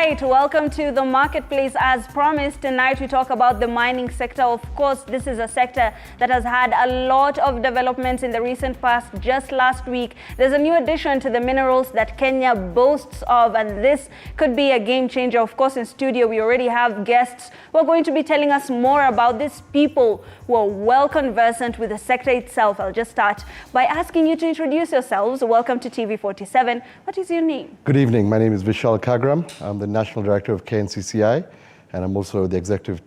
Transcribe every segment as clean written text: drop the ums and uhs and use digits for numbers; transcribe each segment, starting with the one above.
right, welcome to the marketplace. As promised, tonight we talk about the mining sector. Of course, this is a sector that has had a lot of developments in the recent past. Just last week, there's a new addition to the minerals that Kenya boasts of, and this could be a game changer. Of course, in studio, we already have guests who are going to be telling us more about this, people who are well conversant with the sector itself. I'll just start by asking you to introduce yourselves. Welcome to TV47. What is your name? Good evening. My name is Vishal Kagram. I'm the National Director of KNCCI, and I'm also the Executive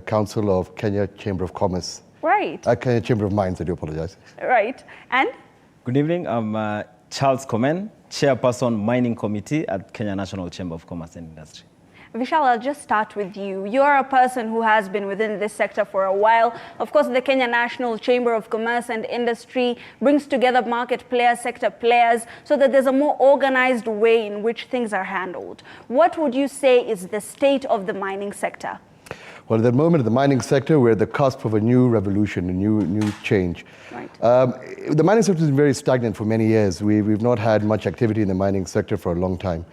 Council of Kenya Chamber of Commerce. Right. Kenya Chamber of Mines, I do apologize. Right. And? Good evening. I'm Charles Komen, Chairperson Mining Committee at Kenya National Chamber of Commerce and Industry. Vishal, I'll just start with you. You're a person who has been within this sector for a while. Of course, the Kenya National Chamber of Commerce and Industry brings together market players, sector players, so that there's a more organized way in which things are handled. What would you say is the state of the mining sector? Well, at the moment, in the mining sector, we're at the cusp of a new revolution, a new change. Right. The mining sector has been very stagnant for many years. We've not had much activity in the mining sector for a long time.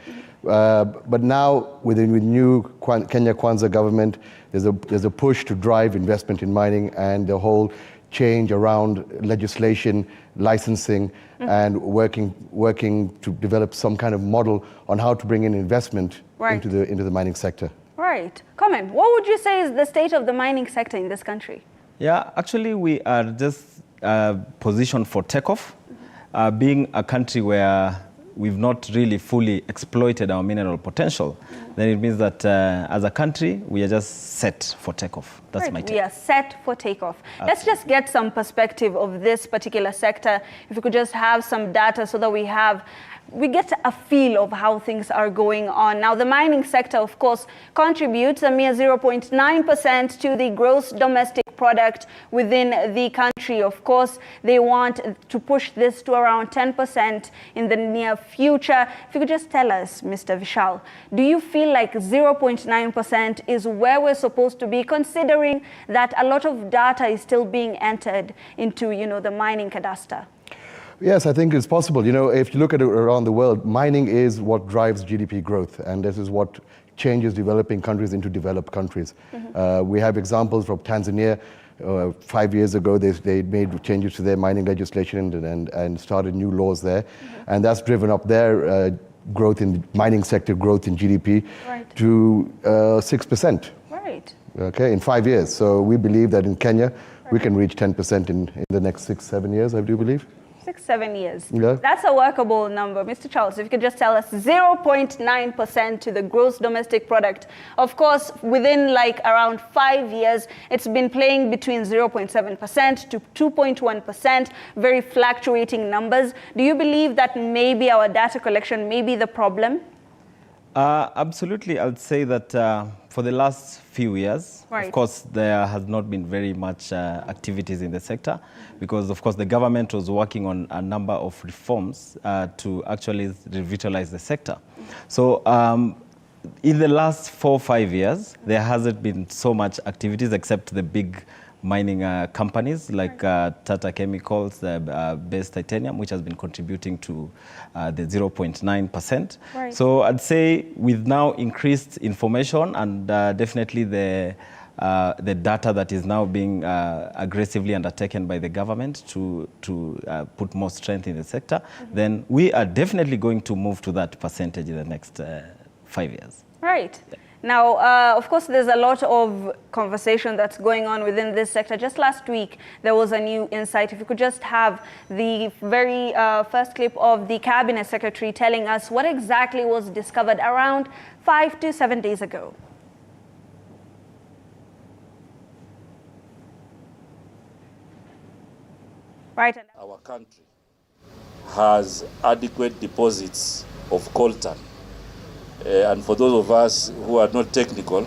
But now, with the new Kenya Kwanza government, there's a push to drive investment in mining, and the whole change around legislation, licensing, and working to develop some kind of model on how to bring in investment into the mining sector. Right. Comment. What would you say is the state of the mining sector in this country? Yeah, actually, we are just positioned for takeoff, being a country where we've not really fully exploited our mineral potential, then it means that as a country, we are just set for takeoff. That's my take. We are set for takeoff. Absolutely. Let's just get some perspective of this particular sector. If we could just have some data so that we get a feel of how things are going on. Now, the mining sector, of course, contributes a mere 0.9% to the gross domestic product within the country. Of course, they want to push this to around 10% in the near future. If you could just tell us, Mr. Vishal, do you feel like 0.9% is where we're supposed to be, considering that a lot of data is still being entered into, the mining cadastre? Yes, I think it's possible. If you look at it around the world, mining is what drives GDP growth, and this is what changes developing countries into developed countries. We have examples from Tanzania. 5 years ago, they made changes to their mining legislation and started new laws there, and that's driven up their growth in the mining sector, growth in GDP to 6%. Right. Okay, in 5 years. So we believe that in Kenya, we can reach 10% in the next 6-7 years, I do believe. 6-7 years. Yeah. That's a workable number. Mr. Charles, if you could just tell us 0.9% to the gross domestic product. Of course, within around 5 years, it's been playing between 0.7% to 2.1%, very fluctuating numbers. Do you believe that maybe our data collection may be the problem? Absolutely. I would say that for the last few years, of course, there has not been very much activities in the sector because, of course, the government was working on a number of reforms to actually revitalize the sector. So in the last 4 or 5 years, there hasn't been so much activities except the big mining companies like Tata Chemicals, Base Titanium, which has been contributing to the 0.9%. So I'd say with now increased information and definitely the data that is now being aggressively undertaken by the government to put more strength in the sector, then we are definitely going to move to that percentage in the next 5 years. Right. Yeah. Now, of course, there's a lot of conversation that's going on within this sector. Just last week, there was a new insight. If you could just have the very first clip of the Cabinet Secretary telling us what exactly was discovered around 5 to 7 days ago. Right. Our country has adequate deposits of coltan. And for those of us who are not technical,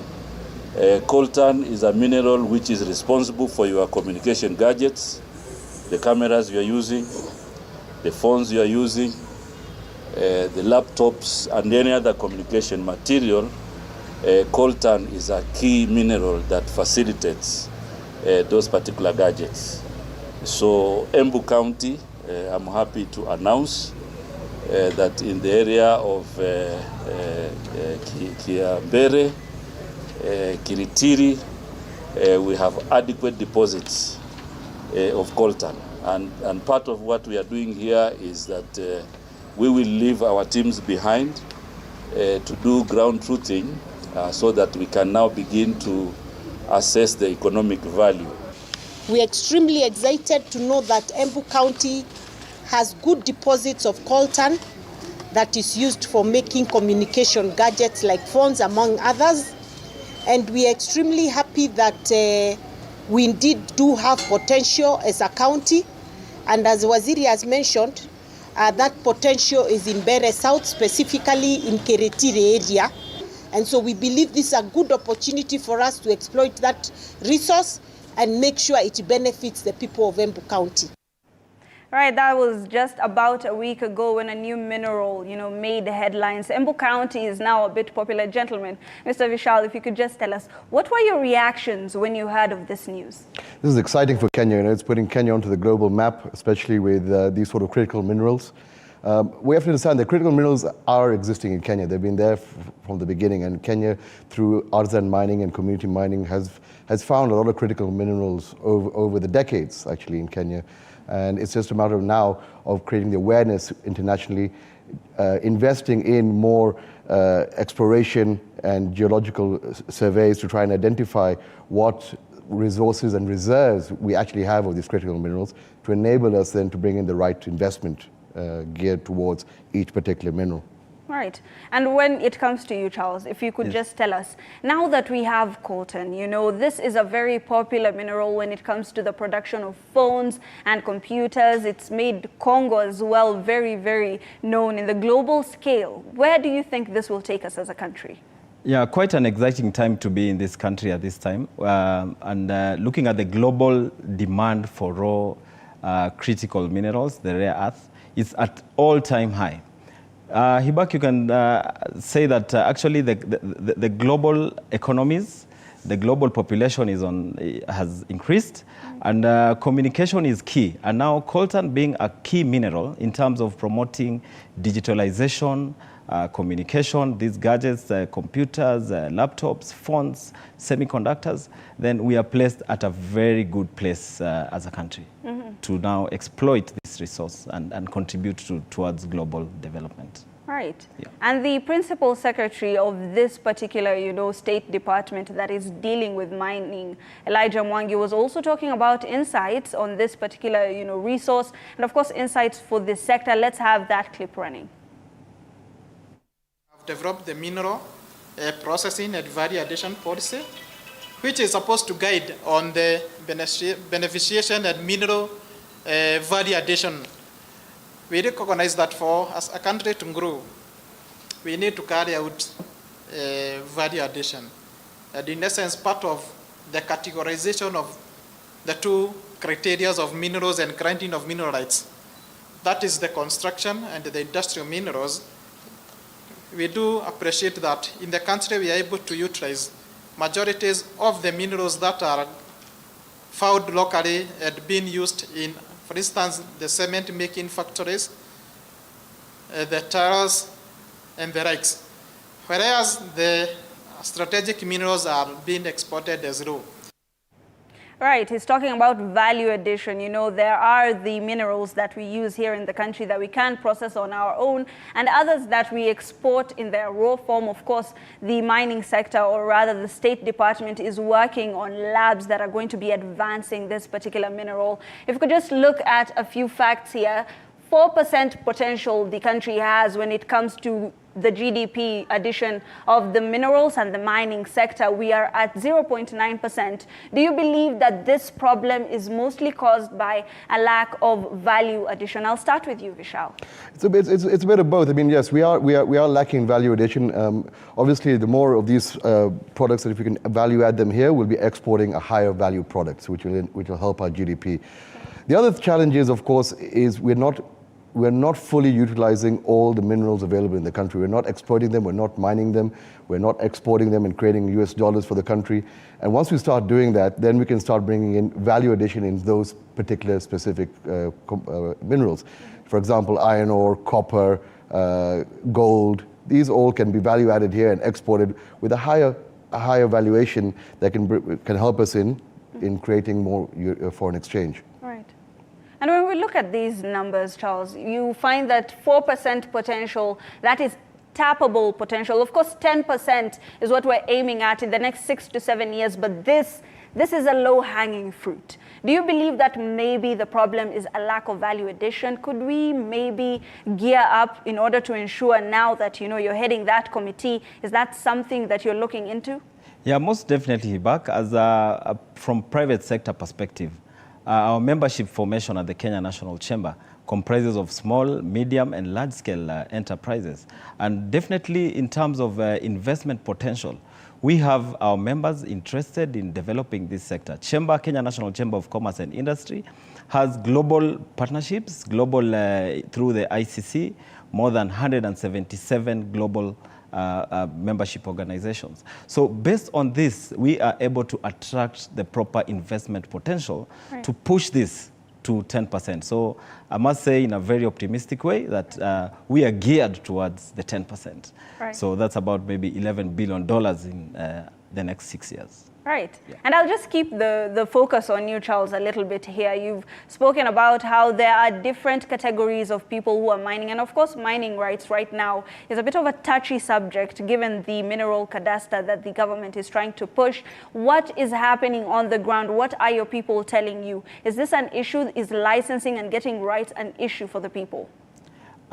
coltan is a mineral which is responsible for your communication gadgets, the cameras you are using, the phones you are using, the laptops, and any other communication material. Coltan is a key mineral that facilitates those particular gadgets. So Embu County, I'm happy to announce that in the area of Kiambere, Kiritiri, we have adequate deposits of coltan. And part of what we are doing here is that we will leave our teams behind to do ground truthing so that we can now begin to assess the economic value. We are extremely excited to know that Embu County has good deposits of coltan that is used for making communication gadgets like phones, among others. And we are extremely happy that we indeed do have potential as a county. And as Waziri has mentioned, that potential is in Bere South, specifically in Keretire area. And so we believe this is a good opportunity for us to exploit that resource and make sure it benefits the people of Embu County. Right, that was just about a week ago when a new mineral, made the headlines. Embu County is now a bit popular. Gentlemen, Mr. Vishal, if you could just tell us, what were your reactions when you heard of this news? This is exciting for Kenya. It's putting Kenya onto the global map, especially with these sort of critical minerals. We have to understand that critical minerals are existing in Kenya. They've been there from the beginning, and Kenya, through artisan mining and community mining, has found a lot of critical minerals over the decades, actually, in Kenya. And it's just a matter of now of creating the awareness internationally, investing in more exploration and geological surveys to try and identify what resources and reserves we actually have of these critical minerals to enable us then to bring in the right investment geared towards each particular mineral. Right. And when it comes to you, Charles, if you could just tell us, now that we have coltan, this is a very popular mineral when it comes to the production of phones and computers. It's made Congo as well very, very known in the global scale. Where do you think this will take us as a country? Yeah, quite an exciting time to be in this country at this time. Looking at the global demand for raw critical minerals, the rare earth, is at all-time high. Hibak, you can say that actually the global economies, the global population has increased, and communication is key. And now coltan being a key mineral in terms of promoting digitalization, communication, these gadgets, computers, laptops, phones, semiconductors, then we are placed at a very good place as a country to now exploit this resource and contribute towards global development. Right. Yeah. And the principal secretary of this particular, State Department that is dealing with mining, Elijah Mwangi, was also talking about insights on this particular, resource, and of course, insights for this sector. Let's have that clip running. I've developed the mineral processing and value addition policy, which is supposed to guide on the beneficiation and mineral value addition. We recognize that for as a country to grow, we need to carry out value addition. And in essence, part of the categorization of the two criteria of minerals and granting of mineral rights, that is the construction and the industrial minerals. We do appreciate that in the country we are able to utilize majorities of the minerals that are found locally and being used in, for instance, the cement making factories, the tires, and the likes. Whereas the strategic minerals are being exported as raw. Right, he's talking about value addition. There are the minerals that we use here in the country that we can process on our own, and others that we export in their raw form. Of course, the mining sector, or rather the State Department, is working on labs that are going to be advancing this particular mineral. If we could just look at a few facts here, 4% potential the country has when it comes to the GDP addition of the minerals and the mining sector. We are at 0.9%. Do you believe that this problem is mostly caused by a lack of value addition? I'll start with you, Vishal. It's a bit of both. I mean, yes, we are lacking value addition. Obviously, the more of these products that if we can value add them here, we'll be exporting a higher value products, which will help our GDP. The other challenge is, of course, is we're not we're not fully utilizing all the minerals available in the country. We're not exploiting them, we're not mining them, we're not exporting them and creating US dollars for the country. And once we start doing that, then we can start bringing in value addition in those particular specific minerals. For example, iron ore, copper, gold, these all can be value added here and exported with a higher valuation that can help us in creating more foreign exchange. Right. And when we look at these numbers, Charles, you find that 4% potential, that is tappable potential. Of course, 10% is what we're aiming at in the next 6 to 7 years, but this is a low-hanging fruit. Do you believe that maybe the problem is a lack of value addition? Could we maybe gear up in order to ensure now that you're heading that committee? Is that something that you're looking into? Yeah, most definitely, Hibak. As from private sector perspective, our membership formation at the Kenya National Chamber comprises of small, medium, and large-scale enterprises. And definitely in terms of investment potential, we have our members interested in developing this sector. Kenya National Chamber of Commerce and Industry has global partnerships, through the ICC, more than 177 global membership organizations. So based on this, we are able to attract the proper investment potential to push this to 10%. So I must say in a very optimistic way that we are geared towards the 10%. Right. So that's about maybe $11 billion in the next 6 years. Right. Yeah. And I'll just keep the focus on you, Charles, a little bit here. You've spoken about how there are different categories of people who are mining. And of course, mining rights right now is a bit of a touchy subject given the mineral cadastre that the government is trying to push. What is happening on the ground? What are your people telling you? Is this an issue? Is licensing and getting rights an issue for the people?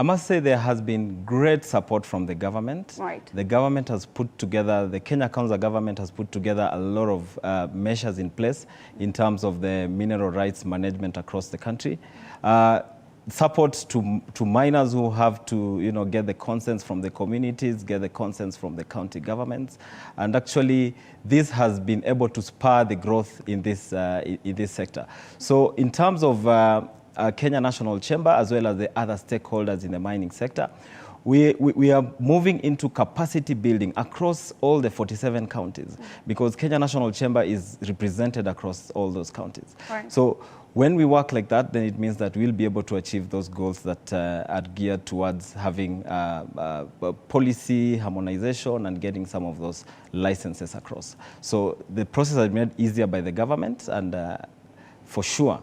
I must say there has been great support from the government. Right. The government has put together, the Kenya Council government has put together a lot of measures in place in terms of the mineral rights management across the country. Support to miners who have to get the consents from the communities, get the consents from the county governments. And actually, this has been able to spur the growth in this sector. So in terms of Kenya National Chamber, as well as the other stakeholders in the mining sector, we are moving into capacity building across all the 47 counties, because Kenya National Chamber is represented across all those counties. Right. So when we work like that, then it means that we'll be able to achieve those goals that are geared towards having policy harmonization and getting some of those licenses across. So the process has been made easier by the government, and for sure,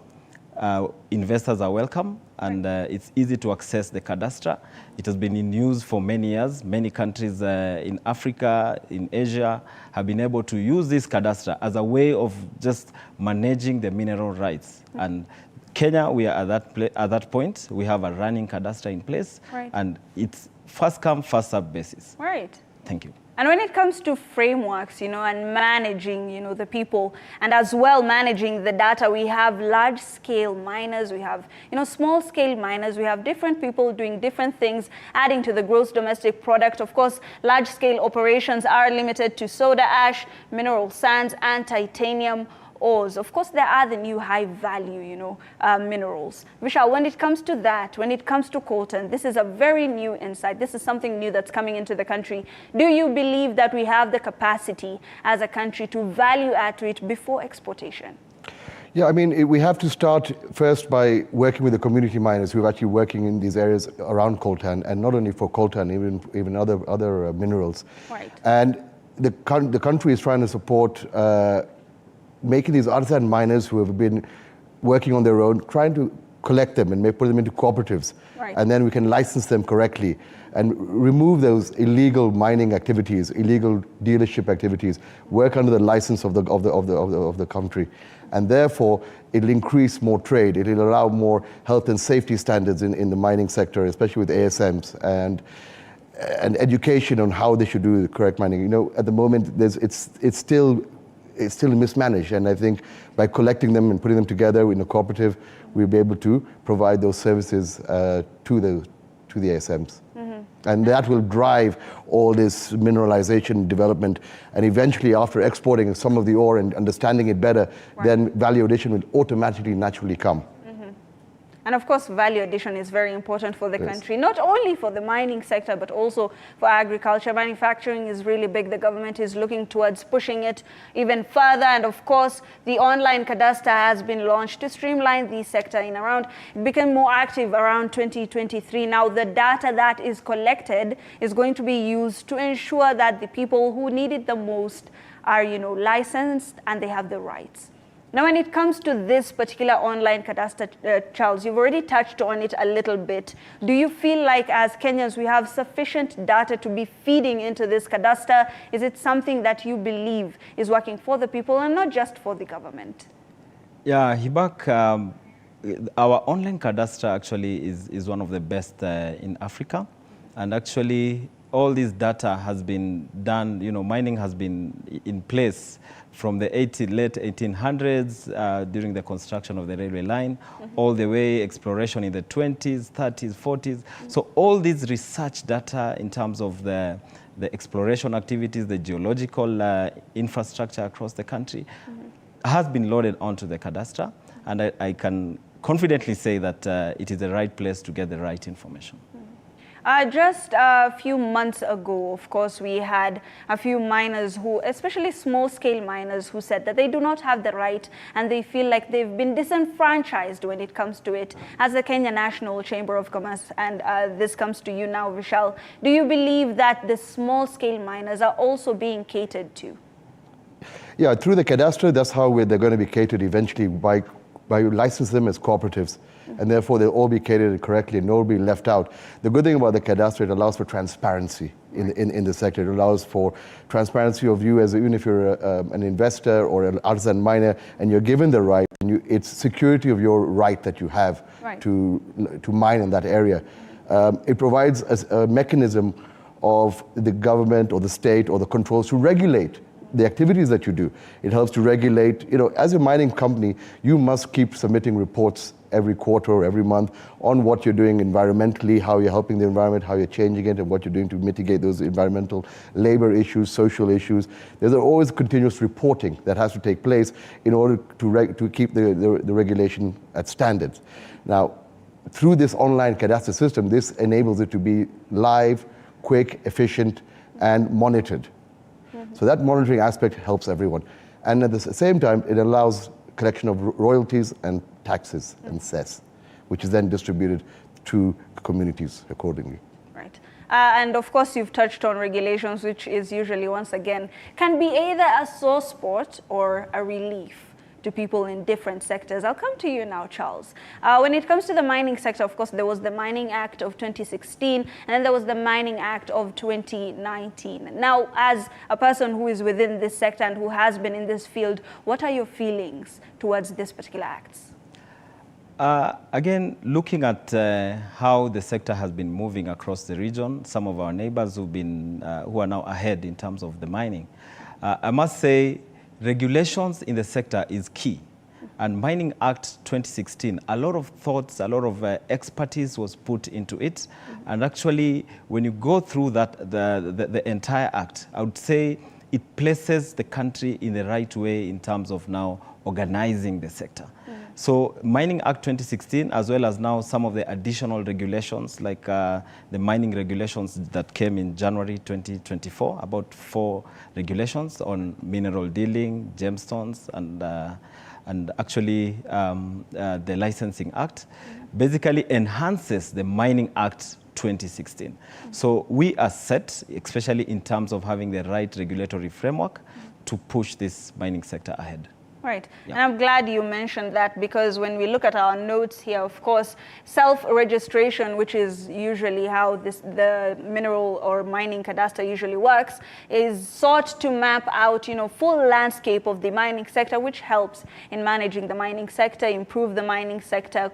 investors are welcome, and it's easy to access the cadastre. It has been in use for many years. Many countries in Africa, in Asia, have been able to use this cadastre as a way of just managing the mineral rights. And Kenya, we are at that point. We have a running cadastre in place, and it's first come, first served basis. Right. Thank you. And when it comes to frameworks, and managing, the people, and as well managing the data, we have large-scale miners, we have, small-scale miners, we have different people doing different things, adding to the gross domestic product. Of course, large-scale operations are limited to soda ash, mineral sands, and titanium ores. Of course, there are the new high-value, minerals. Vishal, when it comes to that, when it comes to coltan, this is a very new insight. This is something new that's coming into the country. Do you believe that we have the capacity as a country to value add to it before exportation? Yeah, I mean, we have to start first by working with the community miners who are actually working in these areas around coltan, and not only for coltan, even other minerals. Right. And the country is trying to support making these artisan miners who have been working on their own, trying to collect them and put them into cooperatives. Right. And then we can license them correctly and remove those illegal mining activities, illegal dealership activities, work under the license of the country. And therefore, it'll increase more trade. It'll allow more health and safety standards in the mining sector, especially with ASMs, and education on how they should do the correct mining. At the moment, it's still mismanaged, and I think by collecting them and putting them together in a cooperative, we'll be able to provide those services to the ASMs. Mm-hmm. And that will drive all this mineralization development, and eventually after exporting some of the ore and understanding it better, then value addition will automatically, naturally come. And of course, value addition is very important for the country, not only for the mining sector, but also for agriculture. Manufacturing is really big. The government is looking towards pushing it even further. And of course, the online cadastre has been launched to streamline the sector in around, it became more active around 2023. Now, the data that is collected is going to be used to ensure that the people who need it the most are, licensed and they have the rights. Now, when it comes to this particular online cadastre, Charles, you've already touched on it a little bit. Do you feel like as Kenyans we have sufficient data to be feeding into this cadastre? Is it something that you believe is working for the people and not just for the government? Yeah, Hibak, our online cadastre actually is one of the best in Africa. And actually, all this data has been done, mining has been in place from the late 1800s during the construction of the railway line, all the way exploration in the 20s, 30s, 40s. So all these research data in terms of the exploration activities, the geological infrastructure across the country has been loaded onto the cadastre. And I can confidently say that it is the right place to get the right information. Just a few months ago, of course, we had a few miners who, especially small-scale miners, who said that they do not have the right and they feel like they've been disenfranchised when it comes to it. As the Kenya National Chamber of Commerce, and this comes to you now, Vishal, do you believe that the small-scale miners are also being catered to? Yeah, through the cadastre, that's how they're going to be catered eventually by licensing them as cooperatives. And therefore, they'll all be catered correctly and no one will be left out. The good thing about the cadastre, it allows for transparency in the sector. It allows for transparency of you as even if you're an investor or an artisan miner and you're given the right, and it's security of your right that you have to mine in that area. It provides a mechanism of the government or the state or the controls to regulate the activities that you do. It helps to regulate, as a mining company, you must keep submitting reports every quarter or every month on what you're doing environmentally, how you're helping the environment, how you're changing it, and what you're doing to mitigate those environmental, labor issues, social issues. There's always continuous reporting that has to take place in order to keep the regulation at standards. Now, through this online cadastre system, this enables it to be live, quick, efficient, and monitored. So that monitoring aspect helps everyone. And at the same time, it allows collection of royalties and taxes and cess, which is then distributed to communities accordingly. Right. And of course, you've touched on regulations, which is usually, once again, can be either a sore spot or a relief to people in different sectors. I'll come to you now, Charles. When it comes to the mining sector, of course, there was the Mining Act of 2016, and then there was the Mining Act of 2019. Now, as a person who is within this sector and who has been in this field, what are your feelings towards this particular acts? Again, looking at how the sector has been moving across the region, some of our neighbors who are now ahead in terms of the mining, I must say, regulations in the sector is key. And Mining Act 2016, a lot of thoughts, a lot of expertise was put into it. And actually, when you go through that, the entire act, I would say it places the country in the right way in terms of now organizing the sector. So Mining Act 2016, as well as now some of the additional regulations, like the mining regulations that came in January 2024, about 4 regulations on mineral dealing, gemstones, and actually the Licensing Act, basically enhances the Mining Act 2016. So we are set, especially in terms of having the right regulatory framework to push this mining sector ahead. Right. Yeah. And I'm glad you mentioned that, because when we look at our notes here, of course, self-registration, which is usually how the mineral or mining cadastre usually works, is sought to map out, full landscape of the mining sector, which helps in managing the mining sector, improve the mining sector,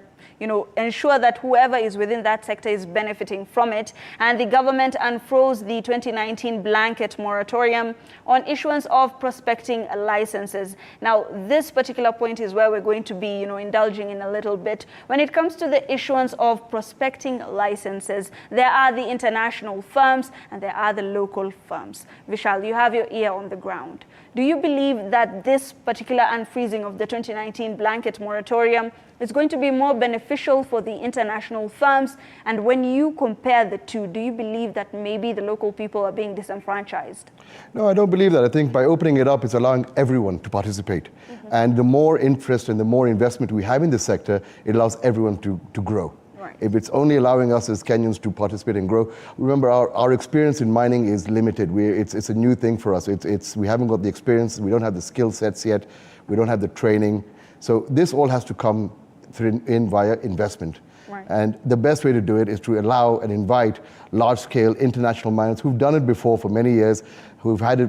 ensure that whoever is within that sector is benefiting from it. And the government unfroze the 2019 blanket moratorium on issuance of prospecting licenses. Now, this particular point is where we're going to be, indulging in a little bit. When it comes to the issuance of prospecting licenses, there are the international firms and there are the local firms. Vishal, you have your ear on the ground. Do you believe that this particular unfreezing of the 2019 blanket moratorium is going to be more beneficial for the international firms? And when you compare the two, do you believe that maybe the local people are being disenfranchised? No, I don't believe that. I think by opening it up, it's allowing everyone to participate. And the more interest and the more investment we have in the sector, it allows everyone to grow. Right. If it's only allowing us as Kenyans to participate and grow, remember our experience in mining is limited. It's a new thing for us. We haven't got the experience, we don't have the skill sets yet, we don't have the training. So this all has to come in via investment. Right. And the best way to do it is to allow and invite large-scale international miners who've done it before for many years, who've had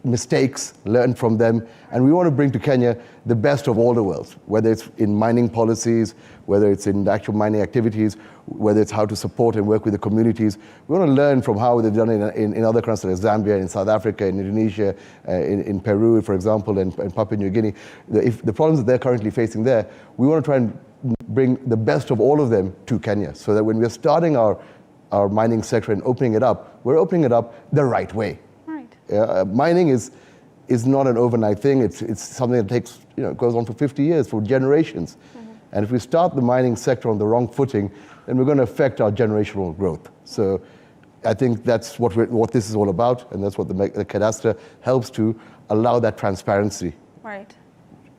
mistakes, learned from them, and we want to bring to Kenya the best of all the worlds, whether it's in mining policies, whether it's in the actual mining activities, whether it's how to support and work with the communities. We want to learn from how they've done it in other countries like Zambia, in South Africa, in Indonesia, in Peru, for example, and Papua New Guinea. If the problems that they're currently facing there, we want to try and bring the best of all of them to Kenya, so that when we're starting our mining sector and opening it up, we're opening it up the right way. Mining is not an overnight thing. It's something that takes, goes on for 50 years, for generations. And if we start the mining sector on the wrong footing, then we're going to affect our generational growth. So I think that's what this is all about, and that's what the cadastre helps to allow that transparency. Right.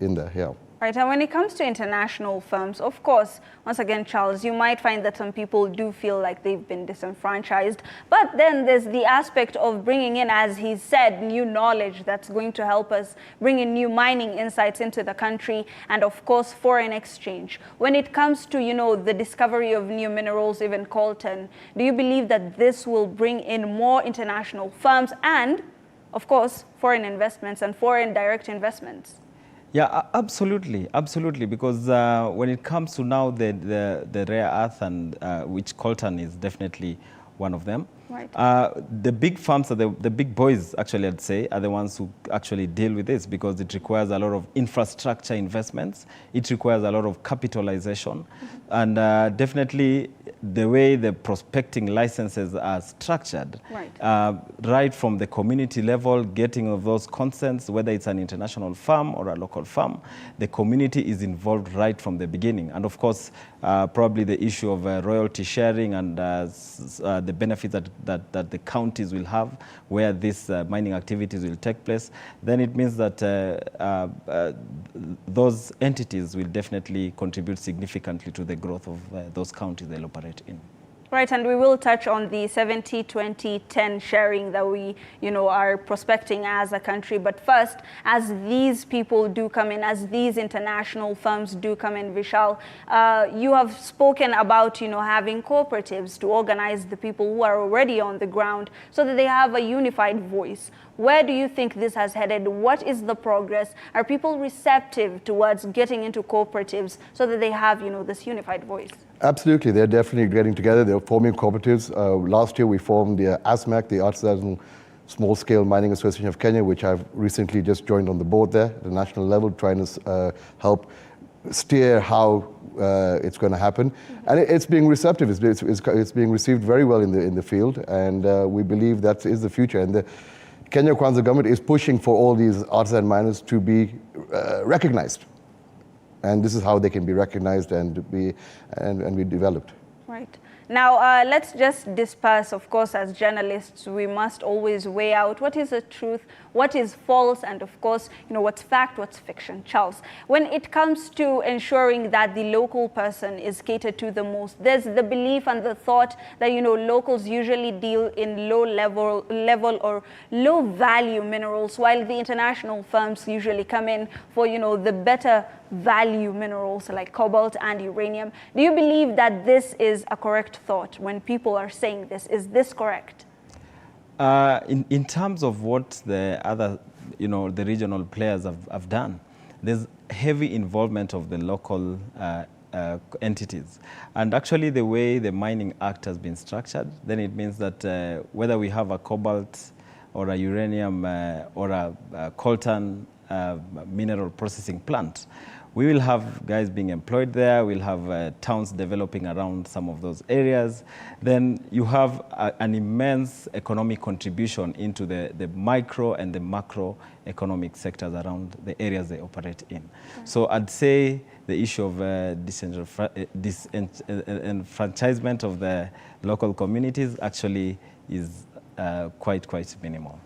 In there, yeah. Right, and when it comes to international firms, of course, once again, Charles, you might find that some people do feel like they've been disenfranchised, but then there's the aspect of bringing in, as he said, new knowledge that's going to help us bring in new mining insights into the country, and of course, foreign exchange. When it comes to, the discovery of new minerals, even coltan, do you believe that this will bring in more international firms and, of course, foreign investments and foreign direct investments? Yeah, absolutely, because when it comes to now the rare earth, and which coltan is definitely one of them. Right. The big firms, the big boys, actually, I'd say, are the ones who actually deal with this, because it requires a lot of infrastructure investments. It requires a lot of capitalization. And definitely the way the prospecting licenses are structured, right from the community level, getting of those consents, whether it's an international firm or a local firm, the community is involved right from the beginning. And of course, probably the issue of royalty sharing and the benefits that the counties will have where these mining activities will take place, then it means that those entities will definitely contribute significantly to the growth of those counties they'll operate in. Right, and we will touch on the 70-20-10 sharing that we, are prospecting as a country. But first, as these people do come in, as these international firms do come in, Vishal, you have spoken about, having cooperatives to organize the people who are already on the ground so that they have a unified voice. Where do you think this has headed? What is the progress? Are people receptive towards getting into cooperatives so that they have, this unified voice? Absolutely, they're definitely getting together. They're forming cooperatives. Last year we formed the ASMAC, the Artisan Small Scale Mining Association of Kenya, which I've recently just joined on the board there at the national level, trying to help steer how it's going to happen. And it's being receptive. It's being received very well in the field, and we believe that is the future. And the Kenya Kwanza government is pushing for all these artisan miners to be recognized. And this is how they can be recognized and be developed. Right. Now, let's just disperse. Of course, as journalists, we must always weigh out what is the truth, what is false, and of course, what's fact, what's fiction. Charles, when it comes to ensuring that the local person is catered to the most, there's the belief and the thought that, locals usually deal in low level or low value minerals, while the international firms usually come in for, the better value minerals like cobalt and uranium. Do you believe that this is a correct thought when people are saying this? Is this correct? In terms of what the other, the regional players have done, there's heavy involvement of the local entities. And actually the way the Mining Act has been structured, then it means that whether we have a cobalt or a uranium or a coltan mineral processing plant, we will have guys being employed there. We'll have towns developing around some of those areas. Then you have an immense economic contribution into the micro and the macro economic sectors around the areas they operate in. So I'd say the issue of disenfranchisement of the local communities actually is quite minimal.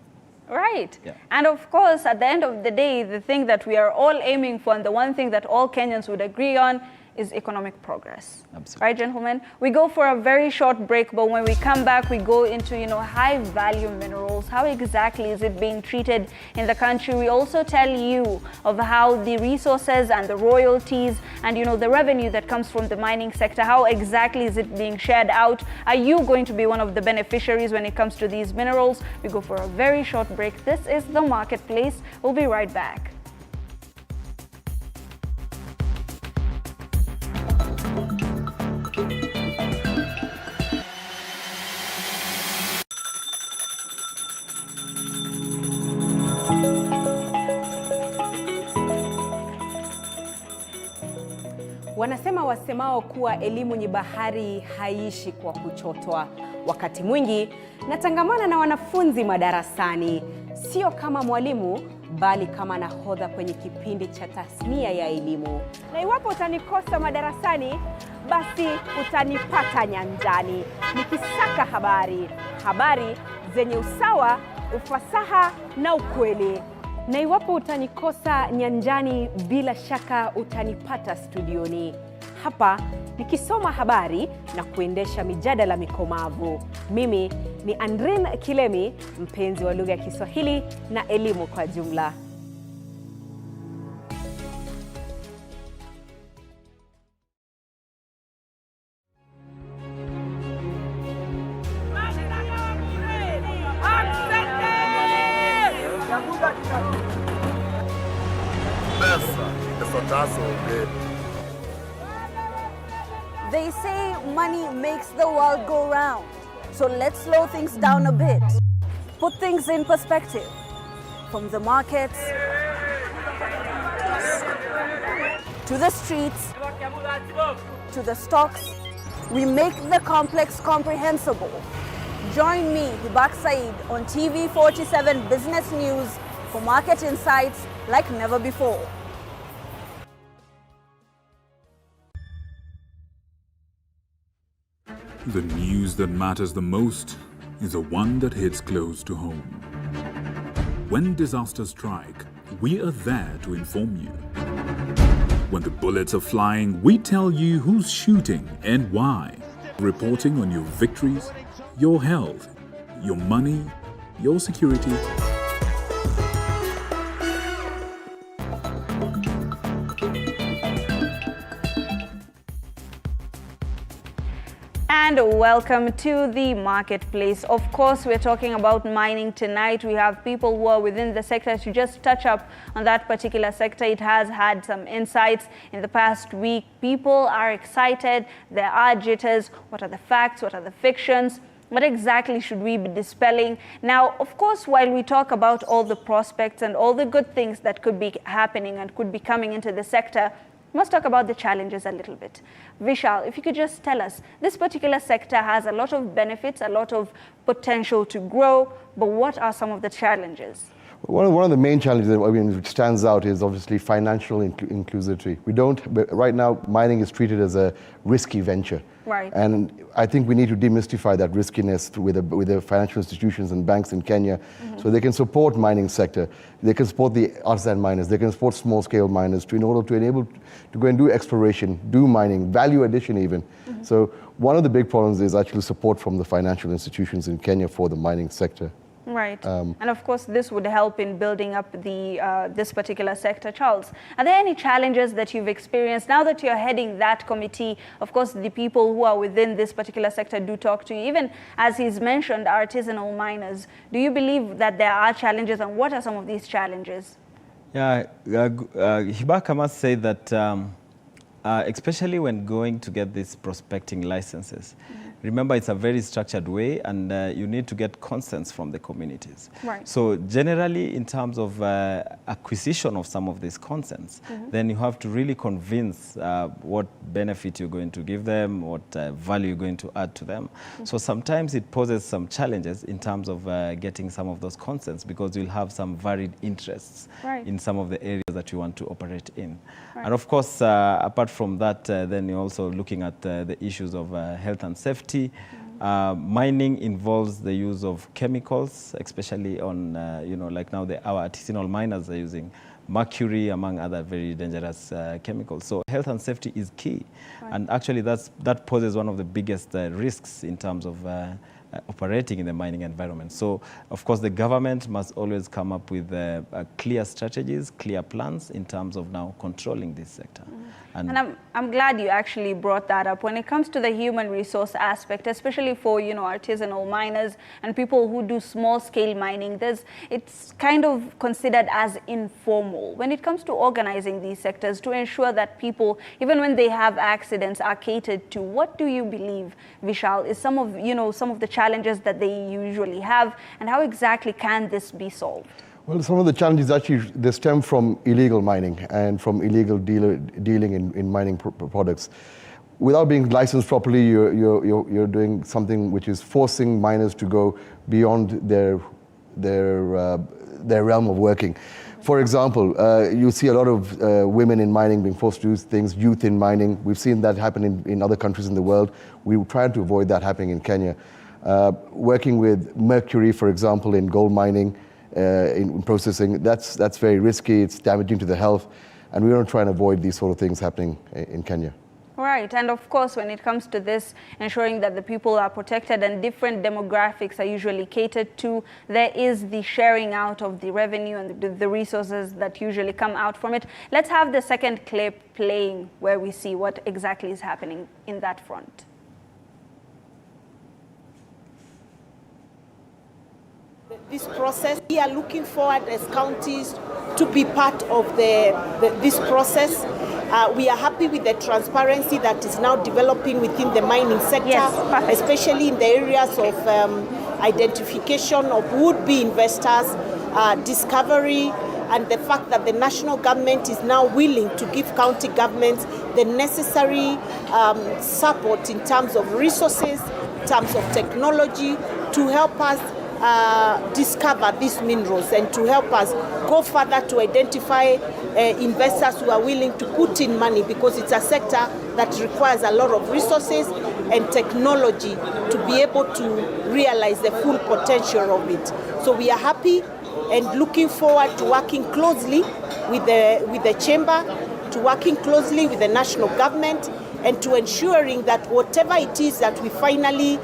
Right. Yeah. And of course, at the end of the day, the thing that we are all aiming for and the one thing that all Kenyans would agree on is economic progress. Absolutely. Right, gentlemen? We go for a very short break, but when we come back, we go into, high value minerals. How exactly is it being treated in the country? We also tell you of how the resources and the royalties and, the revenue that comes from the mining sector, how exactly is it being shared out? Are you going to be one of the beneficiaries when it comes to these minerals? We go for a very short break. This is The Marketplace. We'll be right back. Wanasema wasemao kuwa elimu ni bahari haiishi kwa kuchotwa. Wakati mwingi natangamana na wanafunzi madarasani, sio kama mwalimu bali kama nahodha kwenye kipindi cha tasnia ya elimu. Na iwapo utanikosa madarasani, basi utanipata nyanjani nikisaka habari zenye usawa, ufasaha na ukweli. Na iwapo utanikosa nyanjani, bila shaka utanipata studioni, hapa nikisoma habari na kuendesha mijadala mikomavu. Mimi ni Andrin Kilemi, mpenzi wa lugha ya Kiswahili na elimu kwa jumla. They say money makes the world go round. So let's slow things down a bit. Put things in perspective. From the markets to the streets to the stocks, we make the complex comprehensible. Join me, Hibak Said, on TV47 Business News for market insights like never before. The news that matters the most is the one that hits close to home. When disasters strike, we are there to inform you. When the bullets are flying, we tell you who's shooting and why. Reporting on your victories, your health, your money, your security. And welcome to the marketplace. Of course, we're talking about mining tonight. We have people who are within the sector to just touch up on that particular sector. It has had some insights in the past week. People are excited. There are jitters. What are the facts? What are the fictions? What exactly should we be dispelling? Now, of course, while we talk about all the prospects and all the good things that could be happening and could be coming into the sector, we must talk about the challenges a little bit. Vishal, if you could just tell us, this particular sector has a lot of benefits, a lot of potential to grow, but what are some of the challenges? One of the main challenges which stands out is obviously financial inclusivity. Right now, mining is treated as a risky venture. Right. And I think we need to demystify that riskiness with the financial institutions and banks in Kenya, so they can support mining sector. They can support the artisan miners. They can support small scale miners in order to enable to go and do exploration, do mining, value addition even. So one of the big problems is actually support from the financial institutions in Kenya for the mining sector. Right. And of course, this would help in building up this particular sector. Charles, are there any challenges that you've experienced now that you're heading that committee? Of course, the people who are within this particular sector do talk to you. Even as he's mentioned, artisanal miners. Do you believe that there are challenges, and what are some of these challenges? Yeah, Hibak, I must say that especially when going to get these prospecting licenses, remember it's a very structured way, and you need to get consents from the communities. Right. So generally, in terms of acquisition of some of these consents, then you have to really convince what benefit you're going to give them, what value you're going to add to them. So sometimes it poses some challenges in terms of getting some of those consents, because you'll have some varied interests in some of the areas that you want to operate in. And of course, apart from that, then you're also looking at the issues of health and safety. Mining involves the use of chemicals, especially on, like now our artisanal miners are using mercury, among other very dangerous chemicals. So health and safety is key. And actually that poses one of the biggest risks in terms of operating in the mining environment. So, of course, the government must always come up with clear strategies, clear plans in terms of now controlling this sector. And I'm glad you actually brought that up. When it comes to the human resource aspect, especially for, artisanal miners and people who do small-scale mining, it's kind of considered as informal. When it comes to organizing these sectors to ensure that people, even when they have accidents, are catered to, what do you believe, Vishal, is some of the challenges that they usually have, and how exactly can this be solved? Well, some of the challenges actually, they stem from illegal mining and from illegal dealing in mining products. Without being licensed properly, you're doing something which is forcing miners to go beyond their realm of working. For example, you see a lot of women in mining being forced to do things, youth in mining. We've seen that happen in other countries in the world. We try to avoid that happening in Kenya. Working with mercury, for example, in gold mining, in processing, that's very risky, it's damaging to the health, and we don't try and avoid these sort of things happening in Kenya. Right, and of course, when it comes to this, ensuring that the people are protected and different demographics are usually catered to, there is the sharing out of the revenue and the resources that usually come out from it. Let's have the second clip playing where we see what exactly is happening in that front. This process, we are looking forward as counties to be part of this process. We are happy with the transparency that is now developing within the mining sector, especially in the areas of identification of would-be investors, discovery, and the fact that the national government is now willing to give county governments the necessary support in terms of resources, in terms of technology, to help us discover these minerals and to help us go further to identify investors who are willing to put in money, because it's a sector that requires a lot of resources and technology to be able to realize the full potential of it. So we are happy and looking forward to working closely with the chamber, to working closely with the national government, and to ensuring that whatever it is that we finally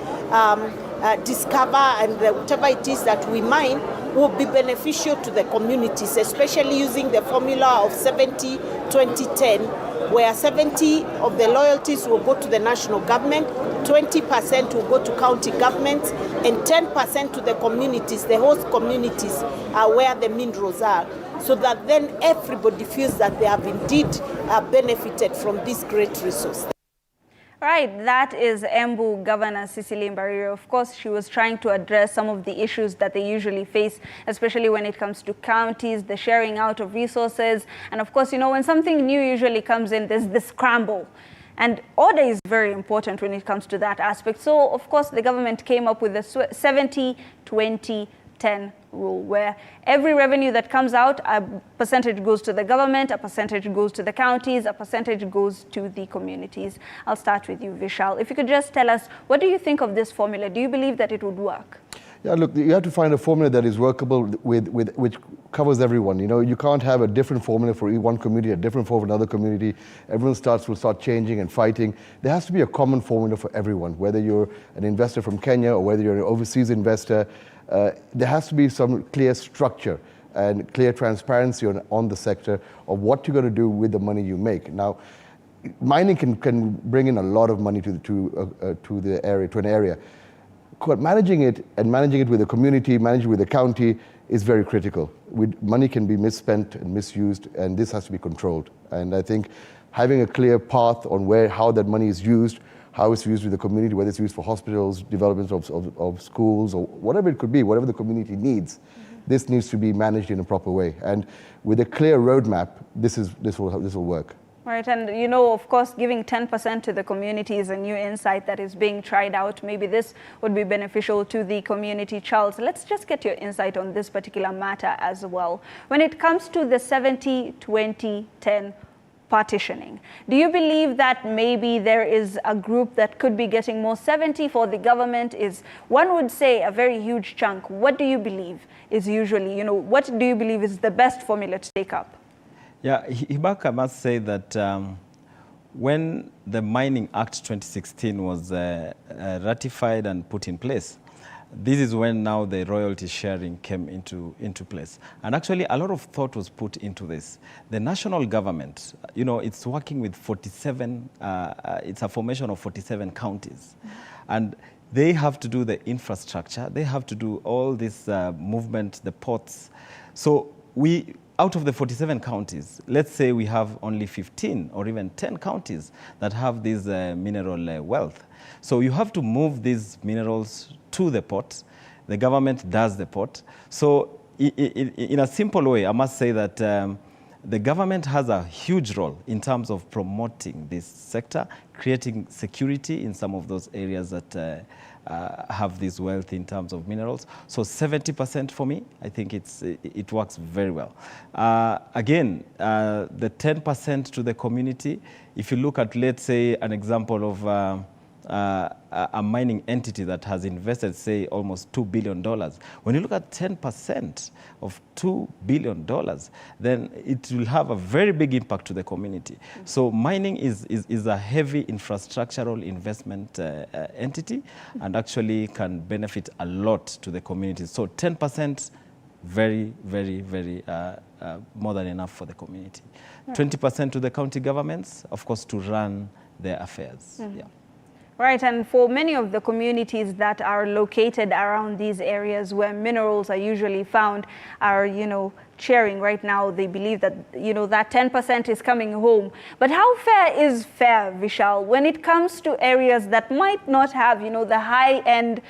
discover and whatever it is that we mine will be beneficial to the communities, especially using the formula of 70-20-10, where 70 of the loyalties will go to the national government, 20% will go to county governments, and 10% to the communities, the host communities where the minerals are, so that then everybody feels that they have indeed benefited from this great resource. Right, that is Embu Governor Cecily Mbarire. Of course, she was trying to address some of the issues that they usually face, especially when it comes to counties, the sharing out of resources. And of course, when something new usually comes in, there's the scramble. And order is very important when it comes to that aspect. So, of course, the government came up with the 70-20-10 rule, where every revenue that comes out, a percentage goes to the government, a percentage goes to the counties, a percentage goes to the communities. I'll start with you, Vishal. If you could just tell us, what do you think of this formula? Do you believe that it would work? Yeah, look, you have to find a formula that is workable which covers everyone. You can't have a different formula for one community, a different formula for another community. Everyone will start changing and fighting. There has to be a common formula for everyone, whether you're an investor from Kenya or whether you're an overseas investor. There has to be some clear structure and clear transparency on the sector of what you're going to do with the money you make. Now, mining can bring in a lot of money to an area. But managing it with the community, managing it with the county is very critical. Money can be misspent and misused, and this has to be controlled. And I think having a clear path on how that money is used how it's used with the community, whether it's used for hospitals, development of schools, or whatever it could be, whatever the community needs. This needs to be managed in a proper way. And with a clear roadmap, this will work. Right, and you know, of course, giving 10% to the community is a new insight that is being tried out. Maybe this would be beneficial to the community. Charles, let's just get your insight on this particular matter as well. When it comes to the 70-20-10 partitioning, do you believe that maybe there is a group that could be getting more? 70 for the government is, one would say, a very huge chunk. What do you believe is usually, you know, what do you believe is the best formula to take up? Yeah, Hibaka, I must say that when the Mining Act 2016 was ratified and put in place, this is when now the royalty sharing came into place. And actually, a lot of thought was put into this. The national government, you know, it's working with 47, it's a formation of 47 counties. And they have to do the infrastructure. They have to do all this movement, the ports. So out of the 47 counties, let's say we have only 15 or even 10 counties that have this mineral wealth. So you have to move these minerals to the port. The government does the port. So in a simple way, I must say that the government has a huge role in terms of promoting this sector, creating security in some of those areas that have this wealth in terms of minerals. So 70% for me, I think it works very well. Again, the 10% to the community, if you look at, let's say, an example of a mining entity that has invested, say, almost $2 billion. When you look at 10% of $2 billion, then it will have a very big impact to the community. So mining is a heavy infrastructural investment entity and actually can benefit a lot to the community. So 10%, very, very, very more than enough for the community. 20% to the county governments, of course, to run their affairs. Yeah. Right, and for many of the communities that are located around these areas where minerals are usually found are, you know, cheering right now. They believe that, you know, that 10% is coming home. But how fair is fair, Vishal, when it comes to areas that might not have, you know, the high end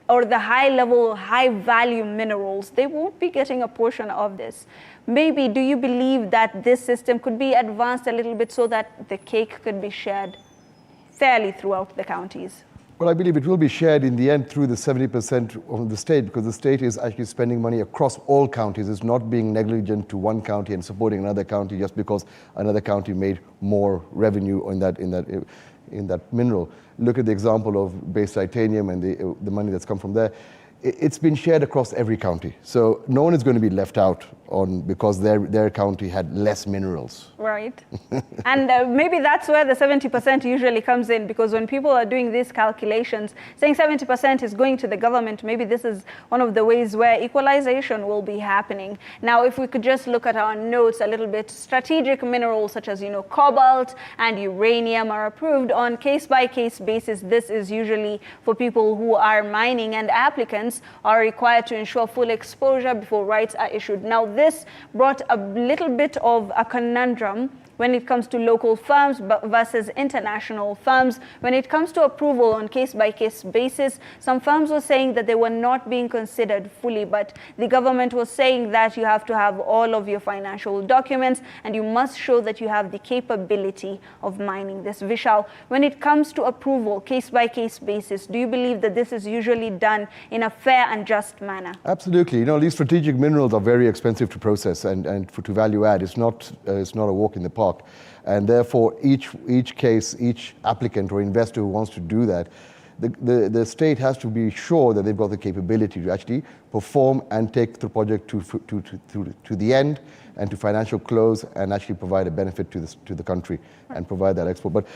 or the high level, high value minerals? They won't be getting a portion of this. Maybe, do you believe that this system could be advanced a little bit so that the cake could be shared fairly throughout the counties? Well, I believe it will be shared in the end through the 70% of the state, because the state is actually spending money across all counties. It's not being negligent to one county and supporting another county just because another county made more revenue in that mineral. Look at the example of base titanium and the money that's come from there. It's been shared across every county. So no one is going to be left out because their county had less minerals. Right. And maybe that's where the 70% usually comes in, because when people are doing these calculations, saying 70% is going to the government, maybe this is one of the ways where equalization will be happening. Now, if we could just look at our notes a little bit, strategic minerals such as, you know, cobalt and uranium are approved on case-by-case basis. This is usually for people who are mining, and applicants are required to ensure full exposure before rights are issued. Now, this brought a little bit of a conundrum when it comes to local firms versus international firms. When it comes to approval on case-by-case basis, some firms were saying that they were not being considered fully, but the government was saying that you have to have all of your financial documents and you must show that you have the capability of mining this. Vishal, when it comes to approval, case-by-case basis, do you believe that this is usually done in a fair and just manner? Absolutely. You know, these strategic minerals are very expensive to process and to value add. It's not a walk in the park. And therefore, each case, each applicant or investor who wants to do that, the state has to be sure that they've got the capability to actually perform and take the project to the end and to financial close and actually provide a benefit to the country and provide that export. But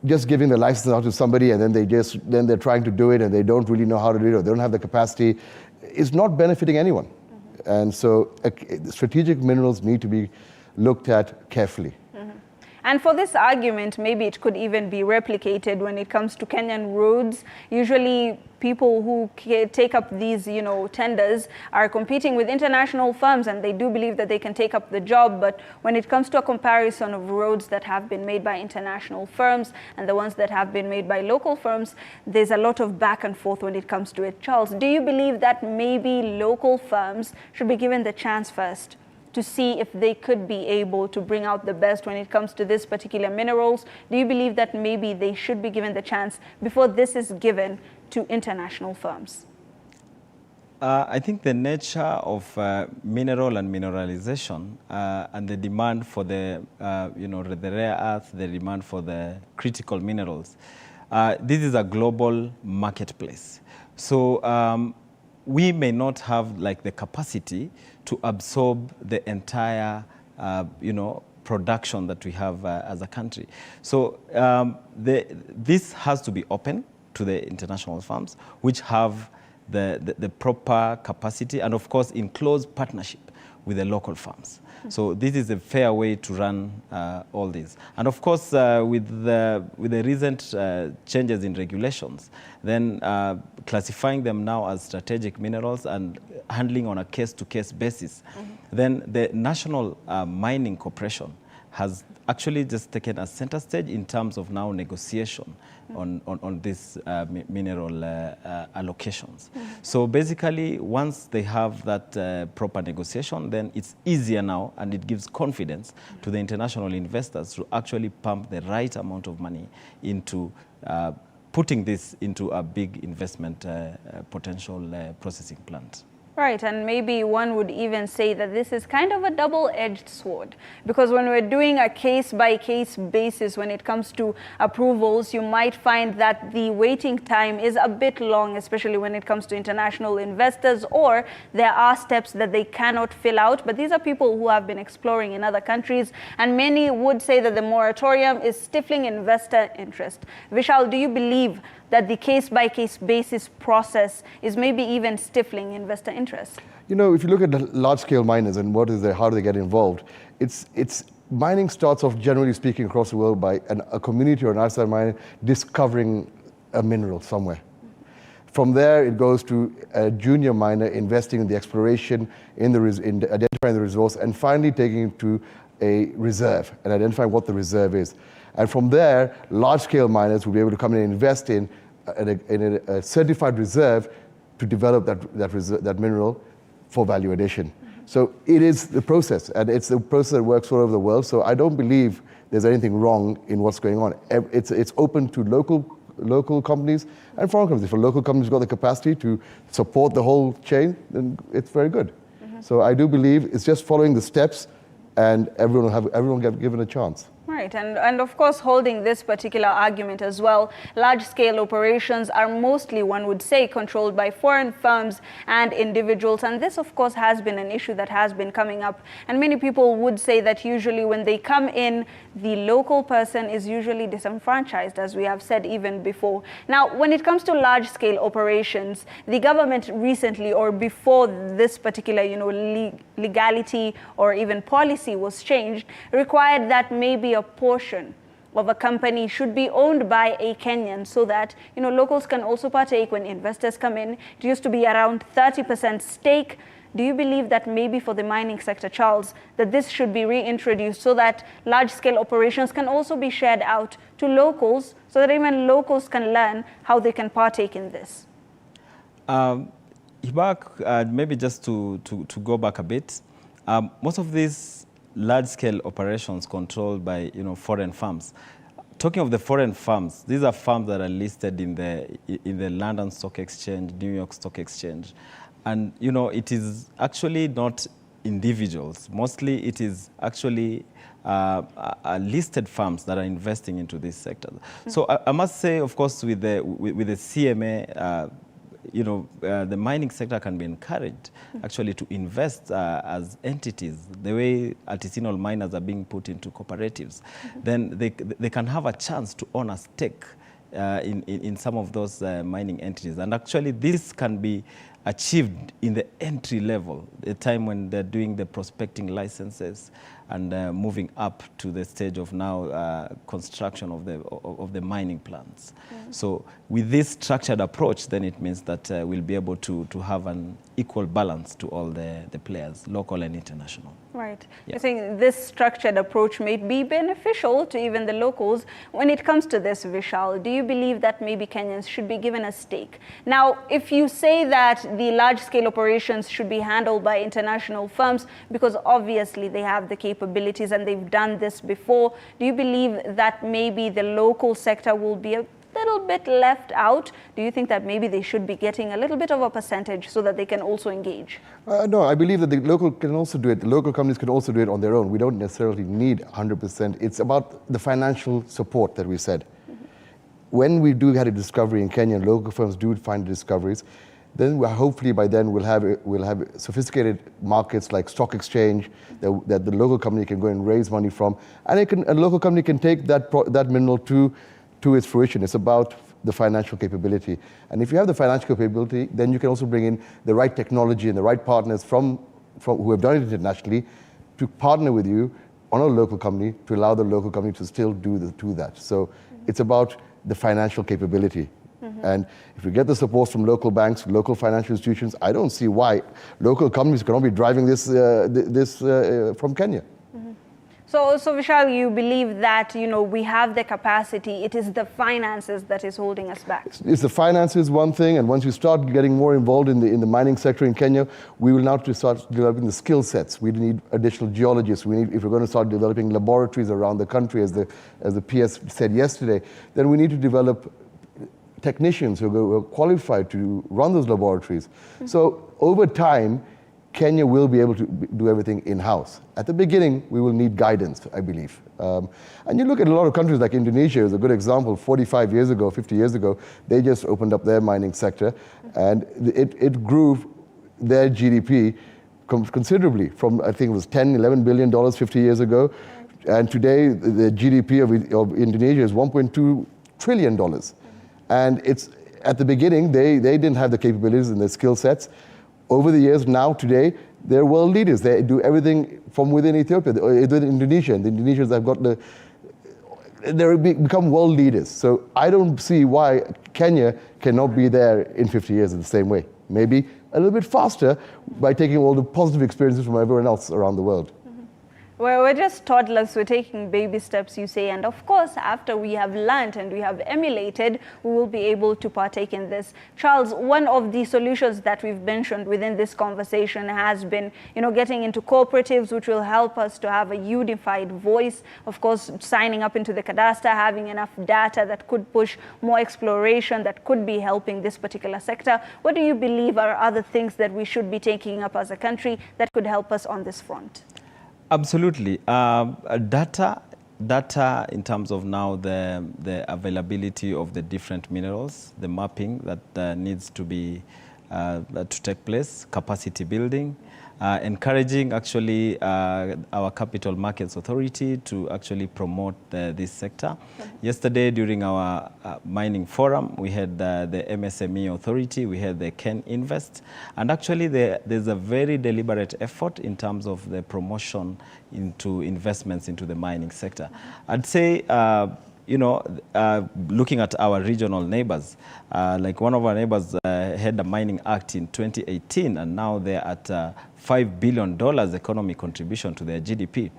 just giving the license out to somebody and then they're trying to do it and they don't really know how to do it or they don't have the capacity is not benefiting anyone. And so strategic minerals need to be looked at carefully. And for this argument, maybe it could even be replicated when it comes to Kenyan roads. Usually people who take up these, tenders are competing with international firms, and they do believe that they can take up the job. But when it comes to a comparison of roads that have been made by international firms and the ones that have been made by local firms, there's a lot of back and forth when it comes to it. Charles, do you believe that maybe local firms should be given the chance first to see if they could be able to bring out the best when it comes to this particular minerals? Do you believe that maybe they should be given the chance before this is given to international firms? I think the nature of mineral and mineralization and the demand for the rare earth, the demand for the critical minerals, this is a global marketplace. So we may not have the capacity to absorb the entire, production that we have as a country. So this has to be open to the international firms, which have the proper capacity, and of course in close partnership with the local firms. So this is a fair way to run all this. And of course, with the recent changes in regulations, then classifying them now as strategic minerals and handling on a case-to-case basis, then the National Mining Corporation has actually just taken a center stage in terms of now negotiation on these mineral allocations. So basically, once they have that proper negotiation, then it's easier now, and it gives confidence to the international investors to actually pump the right amount of money into putting this into a big investment potential processing plant. Right, and maybe one would even say that this is kind of a double-edged sword, because when we're doing a case-by-case basis when it comes to approvals, you might find that the waiting time is a bit long, especially when it comes to international investors, or there are steps that they cannot fill out. But these are people who have been exploring in other countries, and many would say that the moratorium is stifling investor interest. Vishal, do you believe that the case-by-case basis process is maybe even stifling investor interest? You know, if you look at the large-scale miners and how do they get involved, mining starts off, generally speaking, across the world by a community or an outside miner discovering a mineral somewhere. From there, it goes to a junior miner investing in the exploration, in identifying the resource, and finally taking it to a reserve and identifying what the reserve is. And from there, large-scale miners will be able to come in and invest in a certified reserve to develop that mineral for value addition. So it is the process, and it's the process that works all over the world. So I don't believe there's anything wrong in what's going on. It's open to local companies and foreign companies. If a local company's got the capacity to support the whole chain, then it's very good. So I do believe it's just following the steps, and everyone will get given a chance. Right, and of course, holding this particular argument as well, large-scale operations are mostly, one would say, controlled by foreign firms and individuals. And this, of course, has been an issue that has been coming up. And many people would say that usually when they come in, the local person is usually disenfranchised, as we have said even before. Now, when it comes to large-scale operations, the government recently, or before this particular, legality or even policy was changed, required that maybe a portion of a company should be owned by a Kenyan, so that locals can also partake when investors come in. It used to be around 30% stake. Do you believe that maybe for the mining sector, Charles, that this should be reintroduced so that large-scale operations can also be shared out to locals, so that even locals can learn how they can partake in this? Maybe just to go back a bit, most of these large-scale operations controlled by foreign firms. Talking of the foreign firms, these are firms that are listed in the London Stock Exchange, New York Stock Exchange, and it is actually not individuals. Mostly, it is actually listed firms that are investing into this sector. So I must say, of course, with the CMA. The mining sector can be encouraged actually to invest as entities, the way artisanal miners are being put into cooperatives. Then they can have a chance to own a stake in some of those mining entities. And actually this can be achieved in the entry level, the time when they're doing the prospecting licenses and moving up to the stage of now construction of the mining plants. So with this structured approach, then it means that we'll be able to have an equal balance to all the players, local and international. Right. Yeah. You're saying this structured approach may be beneficial to even the locals. When it comes to this, Vishal, do you believe that maybe Kenyans should be given a stake? Now, if you say that the large-scale operations should be handled by international firms because obviously they have the capabilities and they've done this before, do you believe that maybe the local sector will be a little bit left out? Do you think that maybe they should be getting a little bit of a percentage so that they can also engage? No, I believe that the local can also do it. The local companies can also do it on their own. We don't necessarily need 100%. It's about the financial support that we said. When we do have a discovery in Kenya, local firms do find discoveries, then hopefully by then we'll have sophisticated markets like stock exchange that the local company can go and raise money from, and a local company can take that mineral to its fruition. It's about the financial capability. And if you have the financial capability, then you can also bring in the right technology and the right partners from who have done it internationally to partner with you on a local company to allow the local company to still do that. So it's about the financial capability. And if we get the support from local banks, local financial institutions, I don't see why local companies cannot be driving this from Kenya. So Vishal, you believe that, we have the capacity, it is the finances that is holding us back? It's the finances, one thing, and once you start getting more involved in the mining sector in Kenya, we will now start developing the skill sets. We need additional geologists. If we're going to start developing laboratories around the country, as the PS said yesterday, then we need to develop technicians who are qualified to run those laboratories. So over time, Kenya will be able to do everything in-house. At the beginning, we will need guidance, I believe. And you look at a lot of countries like Indonesia is a good example. 45 years ago, 50 years ago, they just opened up their mining sector, and it grew their GDP considerably from, I think it was $10, $11 billion 50 years ago. And today, the GDP of Indonesia is $1.2 trillion. And it's at the beginning, they didn't have the capabilities and the skill sets. Over the years, now, today, they're world leaders. They do everything from within Ethiopia, within Indonesia. And the Indonesians have got they become world leaders. So I don't see why Kenya cannot be there in 50 years in the same way. Maybe a little bit faster by taking all the positive experiences from everyone else around the world. Well, we're just toddlers, we're taking baby steps, you say, and of course, after we have learned and we have emulated, we will be able to partake in this. Charles, one of the solutions that we've mentioned within this conversation has been, getting into cooperatives, which will help us to have a unified voice. Of course, signing up into the cadastre, having enough data that could push more exploration, that could be helping this particular sector. What do you believe are other things that we should be taking up as a country that could help us on this front? Absolutely. Data in terms of now the availability of the different minerals, the mapping that needs to be to take place, capacity building, encouraging actually our Capital Markets Authority to actually promote this sector. Yesterday during our mining forum, we had the MSME Authority, we had the Ken Invest, and actually there's a very deliberate effort in terms of the promotion into investments into the mining sector. I'd say looking at our regional neighbors, like one of our neighbors had a mining act in 2018, and now they're at $5 billion economic contribution to their GDP.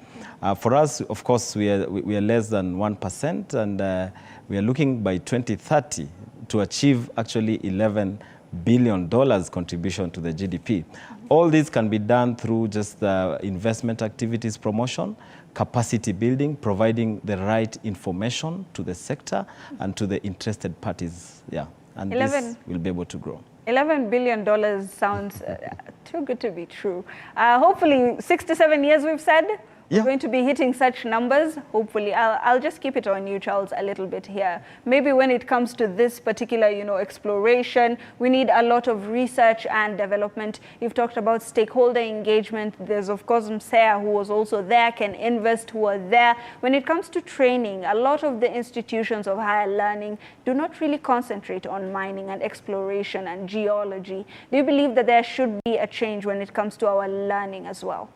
For us, of course, we are less than 1%, and we are looking by 2030 to achieve actually $11 billion contribution to the GDP. All this can be done through just investment activities promotion, capacity building, providing the right information to the sector and to the interested parties. Yeah, and this will be able to grow. $11 billion sounds too good to be true. Hopefully 6 to 7 years we've said, We're going to be hitting such numbers, hopefully. I'll just keep it on you, Charles, a little bit here. Maybe when it comes to this particular, exploration, we need a lot of research and development. You've talked about stakeholder engagement. There's, of course, Msea, who was also there, Can Invest, who are there. When it comes to training, a lot of the institutions of higher learning do not really concentrate on mining and exploration and geology. Do you believe that there should be a change when it comes to our learning as well?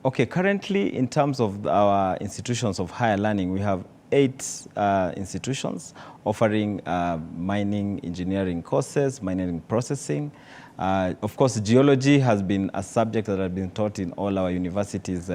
Okay, currently in terms of our institutions of higher learning, we have 8 institutions offering mining engineering courses, mining processing. Of course, geology has been a subject that has been taught in all our universities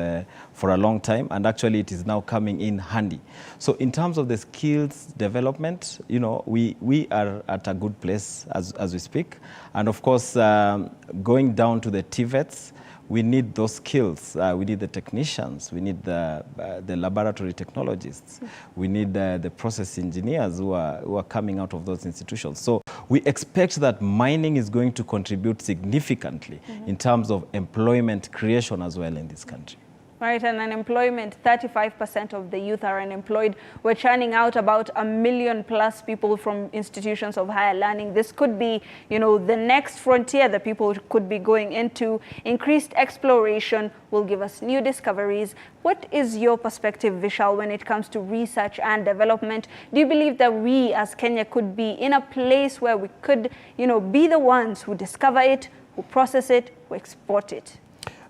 for a long time, and actually it is now coming in handy. So in terms of the skills development, we are at a good place as we speak. And of course, going down to the TVETs, we need those skills. We need the technicians. We need the laboratory technologists. We need the process engineers who are coming out of those institutions. So we expect that mining is going to contribute significantly in terms of employment creation as well in this country. Right, and unemployment, 35% of the youth are unemployed. We're churning out about 1 million plus people from institutions of higher learning. This could be, the next frontier that people could be going into. Increased exploration will give us new discoveries. What is your perspective, Vishal, when it comes to research and development? Do you believe that we as Kenya could be in a place where we could, be the ones who discover it, who process it, who export it?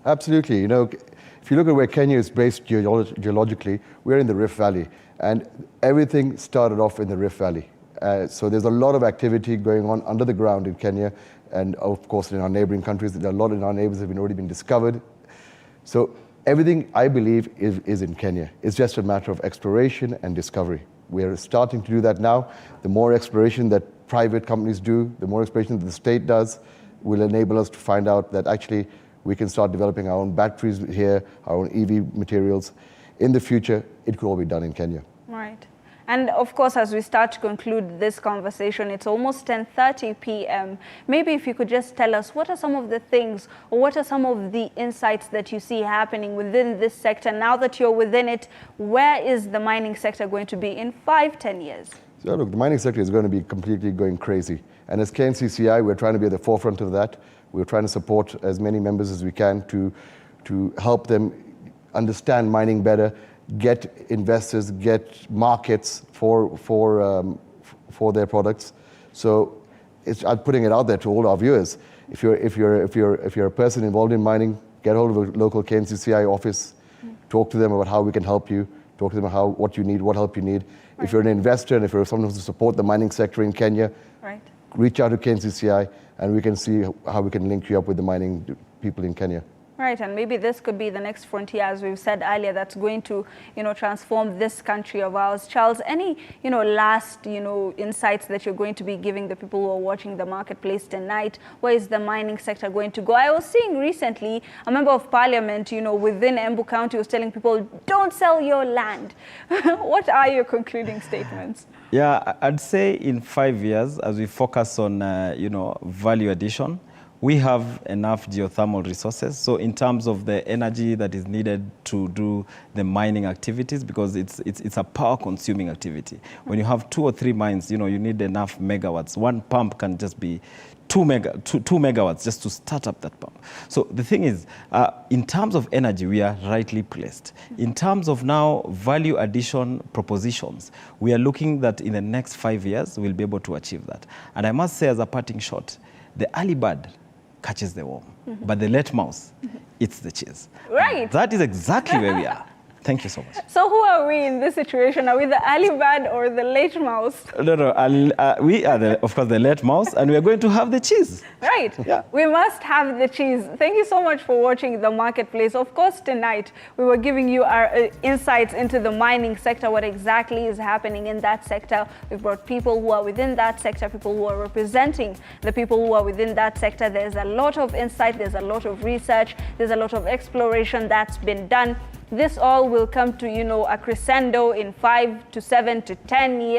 Absolutely. If you look at where Kenya is based geologically, we're in the Rift Valley, and everything started off in the Rift Valley. So there's a lot of activity going on under the ground in Kenya, and of course in our neighboring countries. There are a lot of our neighbors have already been discovered. So everything, I believe, is in Kenya. It's just a matter of exploration and discovery. We're starting to do that now. The more exploration that private companies do, the more exploration that the state does, will enable us to find out that actually we can start developing our own batteries here, our own EV materials. In the future, it could all be done in Kenya. Right. And of course, as we start to conclude this conversation, it's almost 10:30 p.m. Maybe if you could just tell us, what are some of the things, or what are some of the insights that you see happening within this sector? Now that you're within it, where is the mining sector going to be in 5-10 years? So look, the mining sector is going to be completely going crazy. And as KNCCI, we're trying to be at the forefront of that. We're trying to support as many members as we can to help them understand mining better, get investors, get markets for their products. So I'm putting it out there to all our viewers. If you're a person involved in mining, get hold of a local KNCCI office, talk to them about how we can help you, talk to them about what you need, what help you need. Right. If you're an investor and if you're someone who support the mining sector in Kenya, right, reach out to KNCCI and we can see how we can link you up with the mining people in Kenya. Right, and maybe this could be the next frontier, as we've said earlier, that's going to, transform this country of ours. Charles, any, last, insights that you're going to be giving the people who are watching the marketplace tonight? Where is the mining sector going to go? I was seeing recently a member of parliament, within Embu County was telling people, don't sell your land. What are your concluding statements? Yeah, I'd say in 5 years, as we focus on, value addition, we have enough geothermal resources. So in terms of the energy that is needed to do the mining activities, because it's a power consuming activity. When you have 2 or 3 mines, you need enough megawatts. One pump can just be 2 megawatts just to start up that pump. So the thing is, in terms of energy, we are rightly placed. In terms of now value addition propositions, we are looking that in the next 5 years, we'll be able to achieve that. And I must say, as a parting shot, the early bird catches the worm, but the late mouse eats the cheese. Right. That is exactly where we are. Thank you so much. So who are we in this situation? Are we the early bird or the late mouse? No, we are, of course, the late mouse, and we are going to have the cheese. Right. Yeah. We must have the cheese. Thank you so much for watching The Marketplace. Of course, tonight, we were giving you our insights into the mining sector, what exactly is happening in that sector. We've brought people who are within that sector, people who are representing the people who are within that sector. There's a lot of insight, there's a lot of research, there's a lot of exploration that's been done. This all will come to, a crescendo in 5 to 7 to 10 years.